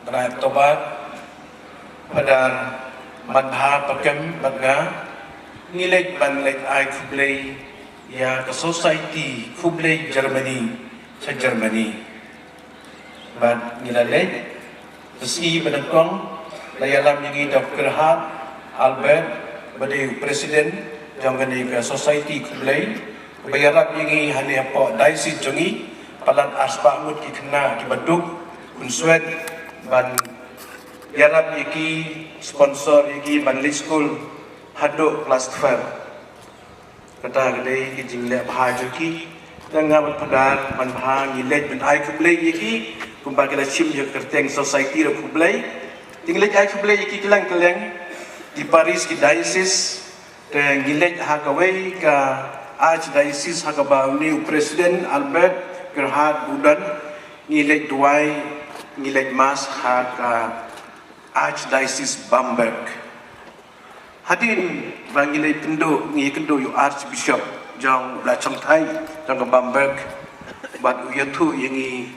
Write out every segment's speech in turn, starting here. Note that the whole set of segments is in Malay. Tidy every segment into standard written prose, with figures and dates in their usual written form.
rakyat tobat pada madha pakem badga ngilek banlek ai kublai ya ke society kublai Germany sa Germany bad ngilalek si benengkong layalam yang Dr. Hart Albert bade presiden jangan ke society kublai bayarap yang hani apa daisi jongi palan aspa mut ki kena ki baduk unswet ban yarap iki sponsor iki ban school haduk kelas 12 kata gede ki jingle bhaju ki tengah padar ban bhang ilet ben ai kublai iki kumpal kala chim je kerteng society ro kublai tinglet ai kublai iki kilang keleng di Paris ki diocese te gilet ha kawai ka archdiocese ha ka bauni presiden Albert Gerhard Budan gilet duai gilet mas ha ka archdiocese Bamberg hadin bang gilet kendo ngi kendo yu archbishop jang la chang thai jang ka Bamberg bat yathu yangi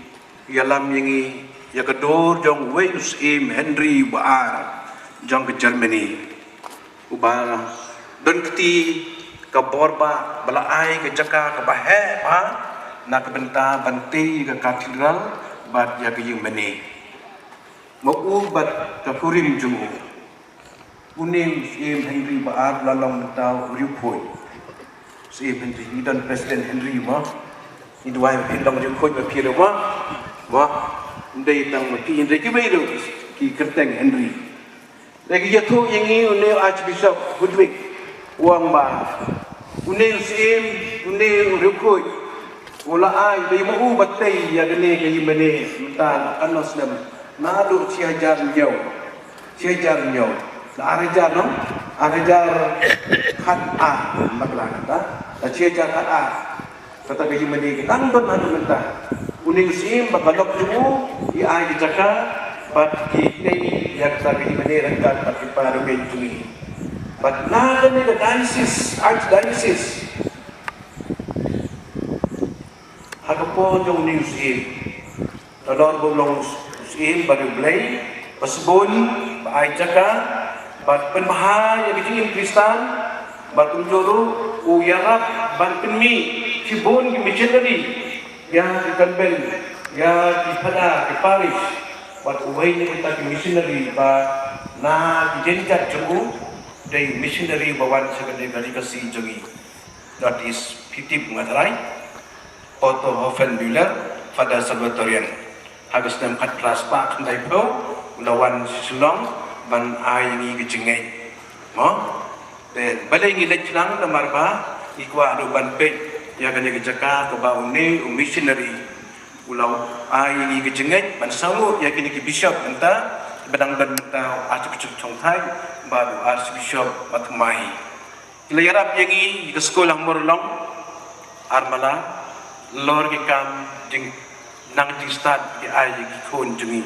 yalam yangi yakador jang Wales Henry Baar jang ke Germany uba dan keti ke borba belai ke jaka ke bahe pa nak benta banti ke katedral bat ya ke Yemeni mau bat ke kurim jumu unim Henry Baar lalong mentau riupoi Henry ni dan presiden Henry ma ni dua hendang riupoi ma pira ma wa ndai tang ma pi ndai ke beiro ki kerteng Henry lagi jatuh yang ini unil Archbishop Ludwig uang bah unil sim unil rukui ula ai bagi mau batai ya gene ke Yemeni mentan anos nam nadu ciajar nyau la arajar no arajar khat a magla kata la ciajar khat a kata ke Yemeni ke nandon nadu mentan unil sim bakalok jumu i ai jaka pat kini yang sabi Yemeni rengkat pat kiparu benjuni pat naga ni the diocese archdiocese hagapo jong New Zealand tador bolong sim baru blay pasbon baai jaka bat penmahal yang dijingin Kristen bat unjuru uyarap ban penmi kibon ki missionary ya di Canberra ya di pada di Paris bat uway ni kita ki missionary ba na dijenjat jemu dari missionary bawan sekali kali kasih jongi that is pitip ngatarai Otto Hoffenbühler pada Salvatorian hagus nam kat kelas pak ndai pro lawan sulong ban ai ni gejengai mo dan balai ngi leclang lamar ba ikwa do ban pe ya kan gejaka ke baune missionary ulau ai ni gejengai ban samu ya kini ki bishop enta bedang dan enta archbishop Chongthai baru archbishop Matmai layarap yangi ke sekolah morlong armala lor ki kam jing nang jing start ki ai ki khon jungi